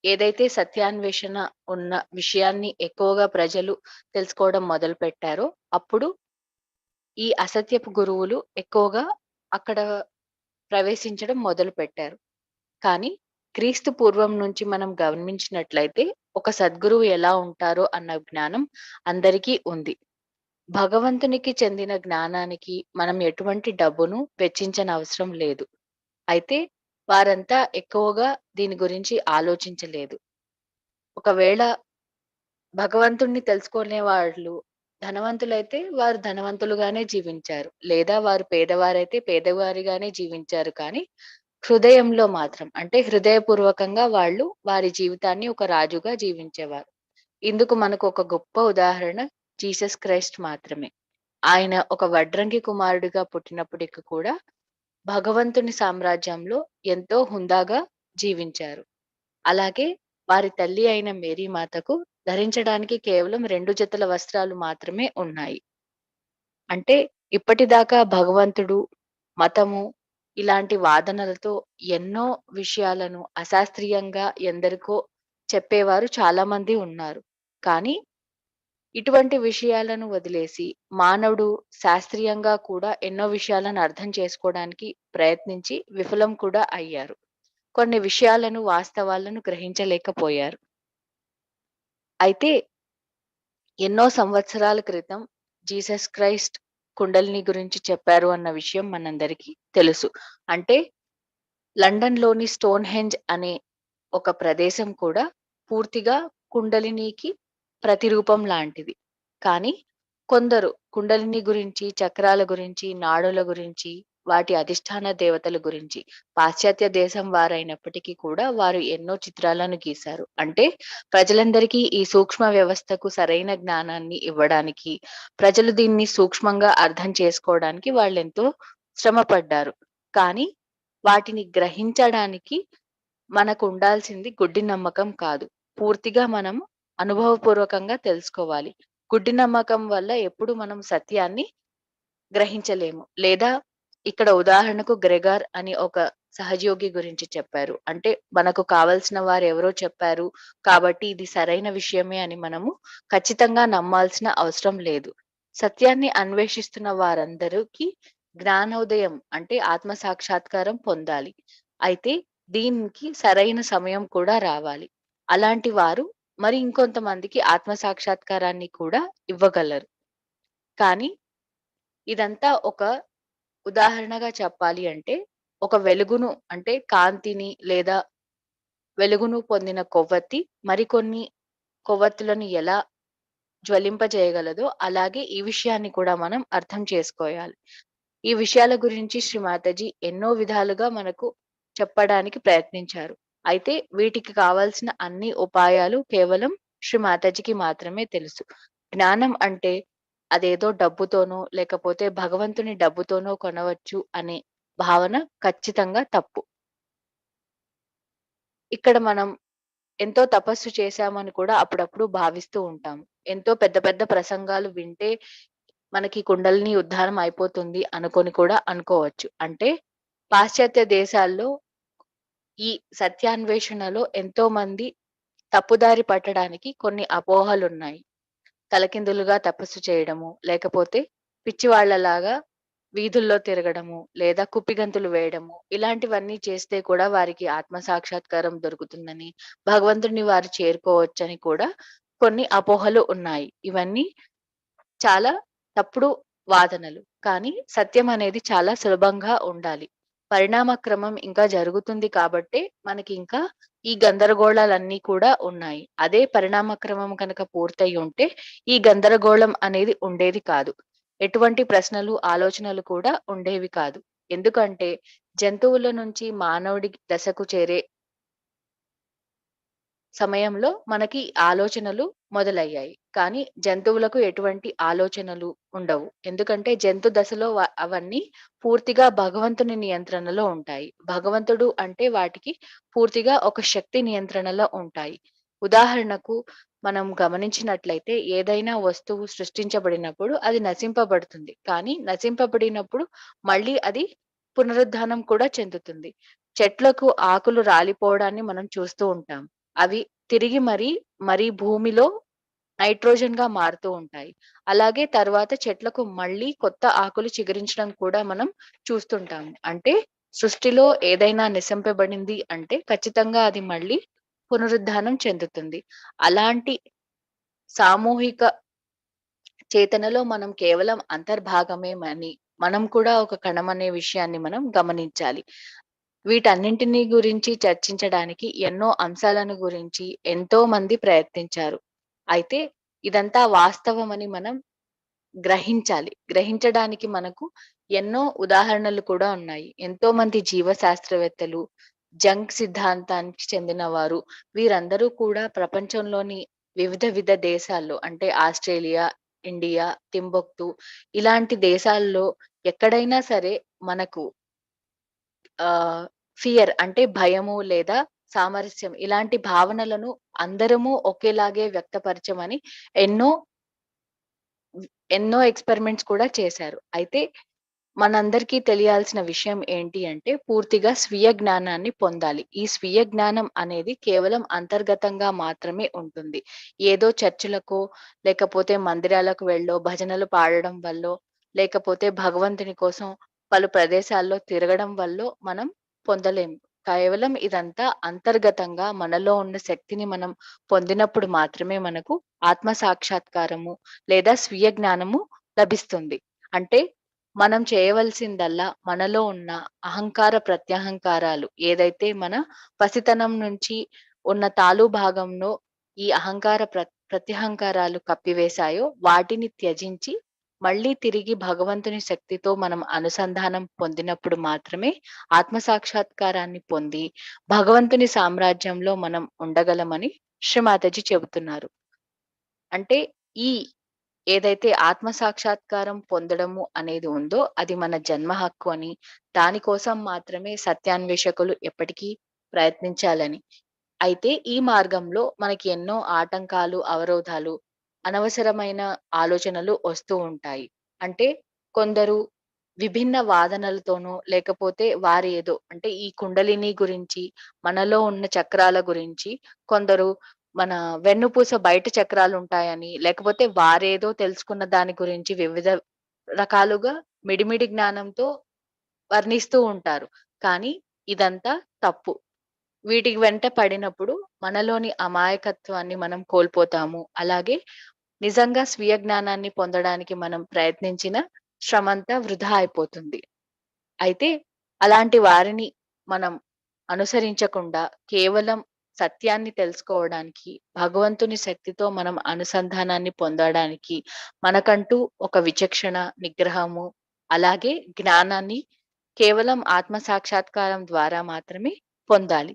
ఏదైతే సత్యాన్వేషణ ఉన్న విషయాన్ని ఎక్కువగా ప్రజలు తెలుసుకోవడం మొదలు పెట్టారో అప్పుడు ఈ అసత్యపు గురువులు ఎక్కువగా అక్కడ ప్రవేశించడం మొదలు పెట్టారు. కానీ క్రీస్తు పూర్వం నుంచి మనం గమనించినట్లయితే ఒక సద్గురువు ఎలా ఉంటారో అన్న జ్ఞానం అందరికీ ఉంది. భగవంతునికి చెందిన జ్ఞానానికి మనం ఎటువంటి డబ్బును వెచ్చించనవసరం లేదు. అయితే వారంతా ఎక్కువగా దీని గురించి ఆలోచించలేదు. ఒకవేళ భగవంతుణ్ణి తెలుసుకునే వాళ్ళు ధనవంతులైతే వారు ధనవంతులుగానే జీవించారు. లేదా వారు పేదవారైతే పేదవారిగానే జీవించారు. కానీ హృదయంలో మాత్రం అంటే హృదయపూర్వకంగా వాళ్ళు వారి జీవితాన్ని ఒక రాజుగా జీవించేవారు. ఇందుకు మనకు ఒక గొప్ప ఉదాహరణ జీసస్ క్రైస్ట్ మాత్రమే. ఆయన ఒక వడ్రంగి కుమారుడిగా పుట్టినప్పటికీ కూడా భగవంతుని సామ్రాజ్యంలో ఎంతో హుందాగా జీవించారు. అలాగే వారి తల్లి అయిన మేరీ మాతకు ధరించడానికి కేవలం 2 జతల వస్త్రాలు మాత్రమే ఉన్నాయి. అంటే ఇప్పటిదాకా భగవంతుడు, మతము ఇలాంటి వాదనలతో ఎన్నో విషయాలను అశాస్త్రీయంగా ఎందరికో చెప్పేవారు చాలా మంది ఉన్నారు. కానీ ఇటువంటి విషయాలను వదిలేసి మానవుడు శాస్త్రీయంగా కూడా ఎన్నో విషయాలను అర్థం చేసుకోవడానికి ప్రయత్నించి విఫలం కూడా అయ్యారు. కొన్ని విషయాలను వాస్తవాలను గ్రహించలేకపోయారు. అయితే ఎన్నో సంవత్సరాల క్రితం జీసస్ క్రైస్ట్ కుండలిని గురించి చెప్పారు అన్న విషయం మనందరికీ తెలుసు. అంటే లండన్‌లోని స్టోన్‌హెంజ్ అనే ఒక ప్రదేశం కూడా పూర్తిగా కుండలినికి ప్రతిరూపం లాంటిది. కానీ కొందరు కుండలిని గురించి, చక్రాల గురించి, నాడుల గురించి, వాటి అధిష్టాన దేవతల గురించి పాశ్చాత్య దేశం వారైనప్పటికీ కూడా వారు ఎన్నో చిత్రాలను గీశారు. అంటే ప్రజలందరికీ ఈ సూక్ష్మ వ్యవస్థకు సరైన జ్ఞానాన్ని ఇవ్వడానికి, ప్రజలు దీన్ని సూక్ష్మంగా అర్థం చేసుకోవడానికి వాళ్ళెంతో శ్రమపడ్డారు. కానీ వాటిని గ్రహించడానికి మనకు ఉండాల్సింది గుడ్డి నమ్మకం కాదు. పూర్తిగా మనం అనుభవపూర్వకంగా తెలుసుకోవాలి. గుడ్డి నమ్మకం వల్ల ఎప్పుడు మనం సత్యాన్ని గ్రహించలేము. లేదా ఇక్కడ ఉదాహరణకు గ్రెగర్ అని ఒక సహజయోగి గురించి చెప్పారు. అంటే మనకు కావాల్సిన వారెవరో చెప్పారు కాబట్టి ఇది సరైన విషయమే అని మనము ఖచ్చితంగా నమ్మాల్సిన అవసరం లేదు. సత్యాన్ని అన్వేషిస్తున్న వారందరికి జ్ఞానోదయం అంటే ఆత్మ సాక్షాత్కారం పొందాలి. అయితే దీనికి సరైన సమయం కూడా రావాలి. అలాంటి వారు మరి ఇంకొంతమందికి ఆత్మ సాక్షాత్కారాన్ని కూడా ఇవ్వగలరు. కానీ ఇదంతా ఒక ఉదాహరణగా చెప్పాలి అంటే, ఒక వెలుగును అంటే కాంతిని లేదా వెలుగును పొందిన కొవ్వొత్తి మరికొన్ని కొవ్వొత్తులను ఎలా జ్వలింపజేయగలదో, అలాగే ఈ విషయాన్ని కూడా మనం అర్థం చేసుకోవాలి. ఈ విషయాల గురించి శ్రీ మాతాజీ ఎన్నో విధాలుగా మనకు చెప్పడానికి ప్రయత్నించారు. అయితే వీటికి కావాల్సిన అన్ని ఉపాయాలు కేవలం శ్రీ మాతాజీకి మాత్రమే తెలుసు. జ్ఞానం అంటే అదేదో డబ్బుతోనో, లేకపోతే భగవంతుని డబ్బుతోనో కొనవచ్చు అనే భావన ఖచ్చితంగా తప్పు. ఇక్కడ మనం ఎంతో తపస్సు చేశామని కూడా అప్పుడప్పుడు భావిస్తూ ఉంటాం. ఎంతో పెద్ద పెద్ద ప్రసంగాలు వింటే మనకి కుండలిని ఉద్ధారం అయిపోతుంది అనుకొని కూడా అనుకోవచ్చు. అంటే పాశ్చాత్య దేశాల్లో ఈ సత్యాన్వేషణలో ఎంతో మంది తప్పుదారి పట్టడానికి కొన్ని అపోహలున్నాయి. తలకిందులుగా తపస్సు చేయడము, లేకపోతే పిచ్చివాళ్ళలాగా వీధుల్లో తిరగడము, లేదా కుప్పిగంతులు వేయడము, ఇలాంటివన్నీ చేస్తే కూడా వారికి ఆత్మ సాక్షాత్కారం దొరుకుతుందని, భగవంతుడిని వారు చేరుకోవచ్చని కూడా కొన్ని అపోహలు ఉన్నాయి. ఇవన్నీ చాలా తప్పుడు వాదనలు. కానీ సత్యం అనేది చాలా సులభంగా ఉండాలి. పరిణామ క్రమం ఇంకా జరుగుతుంది కాబట్టే మనకి ఇంకా ఈ గందరగోళాలన్నీ కూడా ఉన్నాయి. అదే పరిణామ క్రమం కనుక పూర్తయి ఉంటే ఈ గందరగోళం అనేది ఉండేది కాదు. ఎటువంటి ప్రశ్నలు, ఆలోచనలు కూడా ఉండేవి కాదు. ఎందుకంటే జంతువుల నుంచి మానవుడి దశకు చేరే సమయంలో మనకి ఆలోచనలు మొదలయ్యాయి. కానీ జంతువులకు ఎటువంటి ఆలోచనలు ఉండవు. ఎందుకంటే జంతు దశలో అవన్నీ పూర్తిగా భగవంతుని నియంత్రణలో ఉంటాయి. భగవంతుడు అంటే వాటికి పూర్తిగా ఒక శక్తి నియంత్రణలో ఉంటాయి. ఉదాహరణకు మనం గమనించినట్లయితే ఏదైనా వస్తువు సృష్టించబడినప్పుడు అది నశింపబడుతుంది. కానీ నశింపబడినప్పుడు మళ్ళీ అది పునరుద్ధానం కూడా చెందుతుంది. చెట్లకు ఆకులు రాలిపోవడాన్ని మనం చూస్తూ ఉంటాం. అవి తిరిగి మరి భూమిలో నైట్రోజన్‌గా మారుతూ ఉంటాయి. అలాగే తర్వాత చెట్లకు మళ్ళీ కొత్త ఆకులు చిగురించడం కూడా మనం చూస్తుంటాము. అంటే సృష్టిలో ఏదైనా నిశంపబడింది అంటే ఖచ్చితంగా అది మళ్ళీ పునరుద్ధానం చెందుతుంది. అలాంటి సామూహిక చేతనలో మనం కేవలం అంతర్భాగమేమని, మనం కూడా ఒక కణమనే విషయాన్ని మనం గమనించాలి. వీటన్నింటిని గురించి చర్చించడానికి ఎన్నో అంశాలను గురించి ఎంతో మంది ప్రయత్నించారు. అయితే ఇదంతా వాస్తవమని మనం గ్రహించాలి. గ్రహించడానికి మనకు ఎన్నో ఉదాహరణలు కూడా ఉన్నాయి. ఎంతో మంది జీవ శాస్త్రవేత్తలు, జంక్ సిద్ధాంతానికి చెందినవారు వీరందరూ కూడా ప్రపంచంలోని వివిధ దేశాల్లో అంటే ఆస్ట్రేలియా, ఇండియా, టింబుక్తు ఇలాంటి దేశాల్లో ఎక్కడైనా సరే మనకు ఫియర్ అంటే భయము లేదా సామరస్యం ఇలాంటి భావనలను అందరము ఒకేలాగే వ్యక్తపరచమని ఎన్నో ఎన్నో ఎక్స్‌పెరిమెంట్స్ కూడా చేశారు. అయితే మనందరికీ తెలియాల్సిన విషయం ఏంటి అంటే పూర్తిగా స్వీయ జ్ఞానాన్ని పొందాలి. ఈ స్వీయ జ్ఞానం అనేది కేవలం అంతర్గతంగా మాత్రమే ఉంటుంది. ఏదో చర్చులకో, లేకపోతే మందిరాలకు వెళ్ళో, భజనలు పాడడం వల్లో, లేకపోతే భగవంతుని కోసం పలు ప్రదేశాల్లో తిరగడం వల్లో మనం పొందలేము. కేవలం ఇదంతా అంతర్గతంగా మనలో ఉన్న శక్తిని మనం పొందినప్పుడు మాత్రమే మనకు ఆత్మ సాక్షాత్కారము లేదా స్వీయ జ్ఞానము లభిస్తుంది. అంటే మనం చేయవలసిందల్లా మనలో ఉన్న అహంకార ప్రత్యహంకారాలు ఏదైతే మన పసితనం నుంచి ఉన్న భాగంలో ఈ అహంకార ప్రత్యహంకారాలు కప్పివేశాయో వాటిని త్యజించి మళ్ళీ తిరిగి భగవంతుని శక్తితో మనం అనుసంధానం పొందినప్పుడు మాత్రమే ఆత్మ సాక్షాత్కారాన్ని పొంది భగవంతుని సామ్రాజ్యంలో మనం ఉండగలమని శ్రీ మాతాజీ చెబుతున్నారు. అంటే ఈ ఏదైతే ఆత్మ సాక్షాత్కారం పొందడము అనేది ఉందో అది మన జన్మ హక్కు అని, దానికోసం మాత్రమే సత్యాన్వేషకులు ఎప్పటికీ ప్రయత్నించాలని. అయితే ఈ మార్గంలో మనకి ఎన్నో ఆటంకాలు, అవరోధాలు, అనవసరమైన ఆలోచనలు వస్తూ ఉంటాయి. అంటే కొందరు విభిన్న వాదనలతోనో, లేకపోతే వారి ఏదో అంటే ఈ కుండలిని గురించి, మనలో ఉన్న చక్రాల గురించి కొందరు మన వెన్నుపూస బయట చక్రాలుంటాయని, లేకపోతే వారేదో తెలుసుకున్న దాని గురించి వివిధ రకాలుగా మిడిమిడి జ్ఞానంతో వర్ణిస్తూ ఉంటారు. కానీ ఇదంతా తప్పు. వీటికి వెంట పడినప్పుడు మనలోని అమాయకత్వాన్ని మనం కోల్పోతాము. అలాగే నిజంగా స్వీయ జ్ఞానాన్ని పొందడానికి మనం ప్రయత్నించిన శ్రమంతా వృధా అయిపోతుంది. అయితే అలాంటి వారిని మనం అనుసరించకుండా కేవలం సత్యాన్ని తెలుసుకోవడానికి, భగవంతుని శక్తితో మనం అనుసంధానాన్ని పొందడానికి మనకంటూ ఒక విచక్షణ, నిగ్రహము, అలాగే జ్ఞానాన్ని కేవలం ఆత్మ సాక్షాత్కారం ద్వారా మాత్రమే పొందాలి.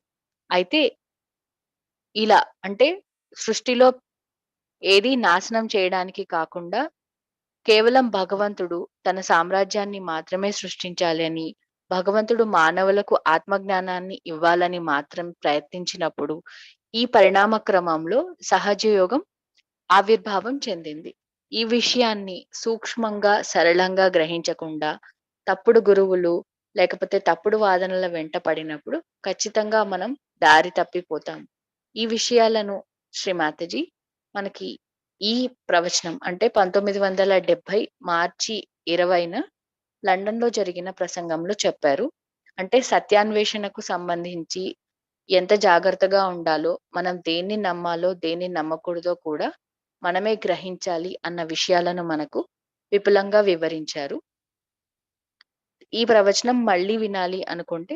అయితే ఇలా అంటే సృష్టిలో ఏది నాశనం చేయడానికి కాకుండా కేవలం భగవంతుడు తన సామ్రాజ్యాన్ని మాత్రమే సృష్టించాలి అని, భగవంతుడు మానవులకు ఆత్మజ్ఞానాన్ని ఇవ్వాలని మాత్రం ప్రయత్నించినప్పుడు, ఈ పరిణామ క్రమంలో సహజ యోగం ఆవిర్భావం చెందింది. ఈ విషయాన్ని సూక్ష్మంగా, సరళంగా గ్రహించకుండా తప్పుడు గురువులు, లేకపోతే తప్పుడు వాదనల వెంట పడినప్పుడు ఖచ్చితంగా మనం దారి తప్పిపోతాం. ఈ విషయాలను శ్రీ మాతాజీ మనకి ఈ ప్రవచనం అంటే 1970 మార్చి 20న లండన్‌లో జరిగిన ప్రసంగంలో చెప్పారు. అంటే సత్యాన్వేషణకు సంబంధించి ఎంత జాగ్రత్తగా ఉండాలో, మనం దేన్ని నమ్మాలో, దేన్ని నమ్మకూడదో కూడా మనమే గ్రహించాలి అన్న విషయాలను మనకు విపులంగా వివరించారు. ఈ ప్రవచనం మళ్ళీ వినాలి అనుకుంటే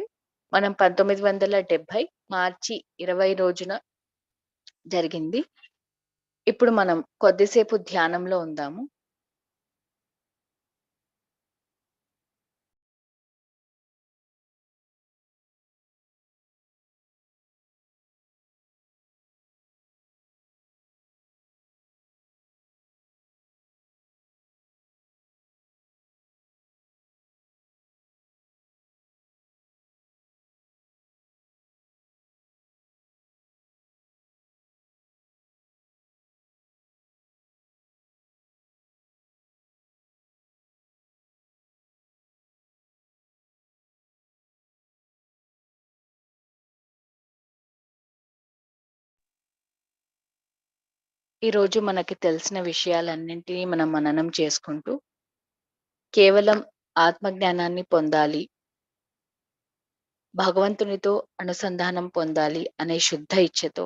మనం 1970 మార్చి 20 రోజున జరిగింది. ఇప్పుడు మనం కొద్దిసేపు ధ్యానంలో ఉందాము. ఈరోజు మనకి తెలిసిన విషయాలన్నింటినీ మనం మననం చేసుకుంటూ, కేవలం ఆత్మజ్ఞానాన్ని పొందాలి, భగవంతునితో అనుసంధానం పొందాలి అనే శుద్ధ ఇచ్ఛతో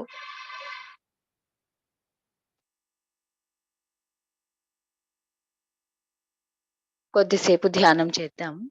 కొద్దిసేపు ధ్యానం చేద్దాము.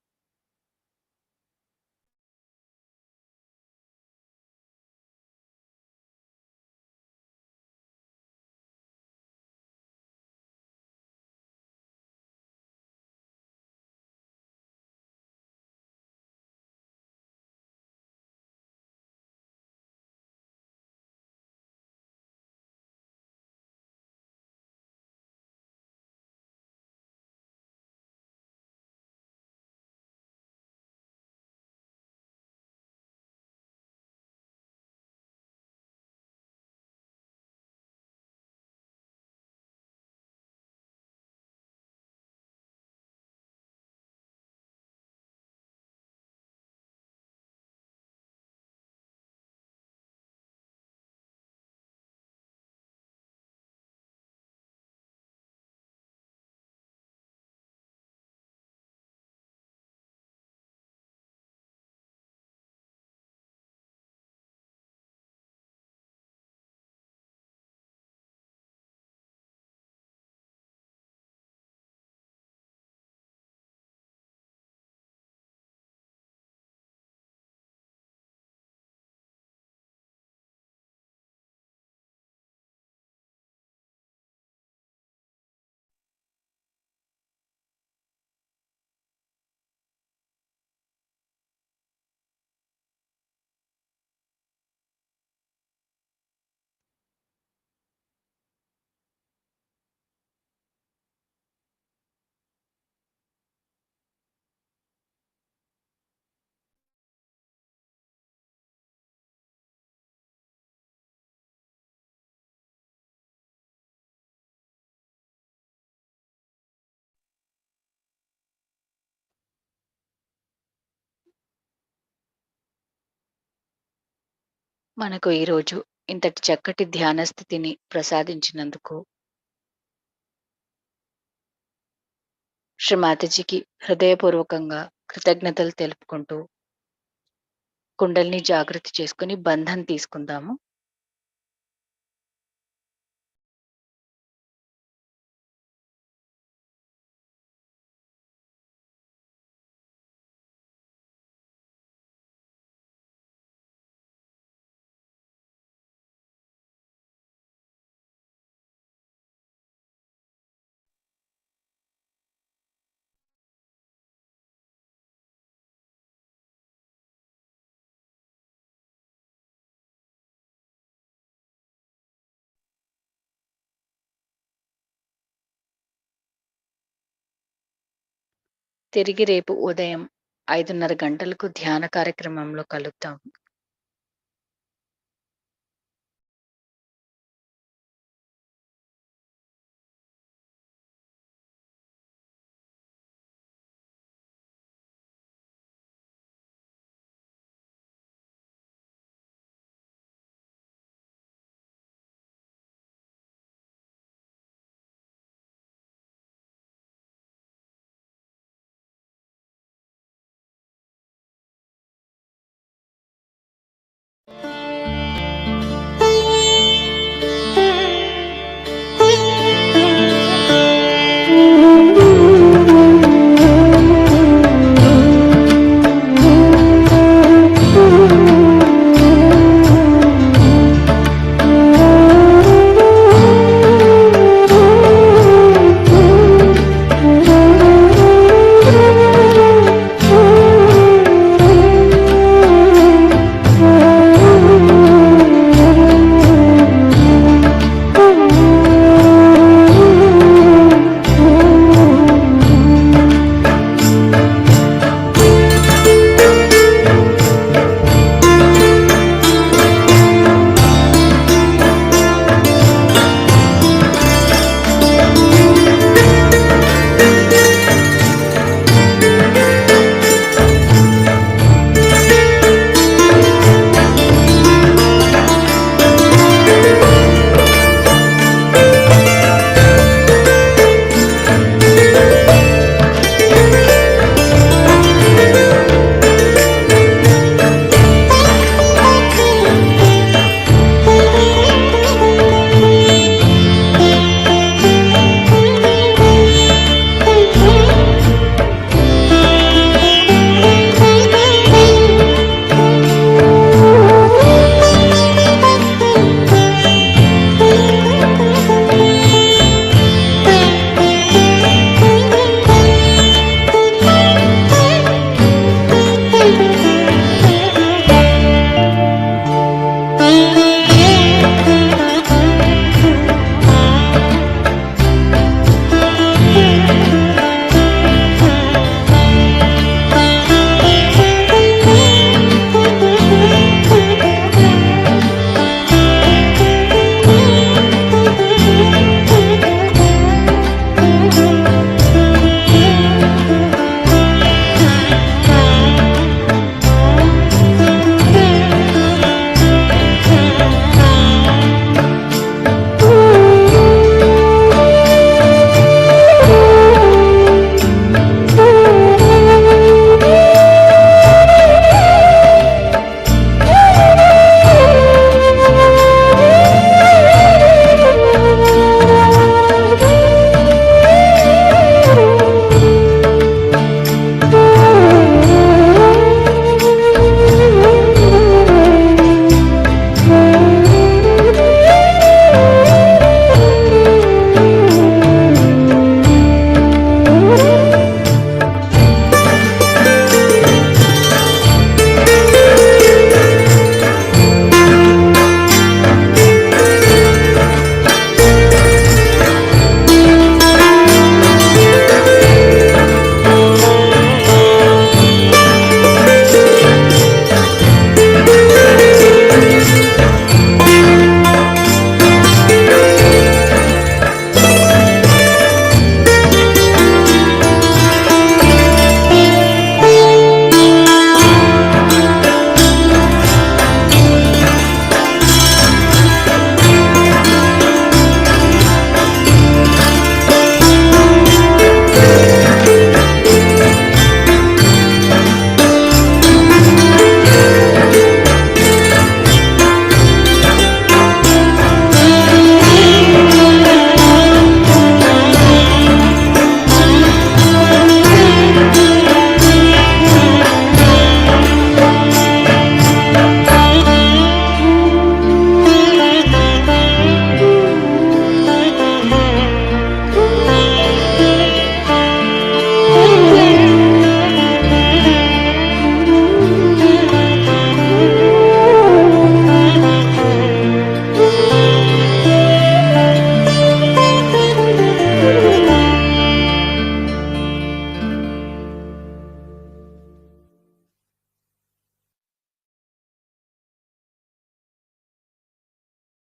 మనకు ఈరోజు ఇంతటి చక్కటి ధ్యాన స్థితిని ప్రసాదించినందుకు శ్రీ మాతాజీకి హృదయపూర్వకంగా కృతజ్ఞతలు తెలుపుకుంటూ కుండలిని జాగృతి చేసుకుని బంధం తీసుకుందాము. తిరిగి రేపు ఉదయం 5:30 గంటలకు ధ్యాన కార్యక్రమంలో కలుద్దాం.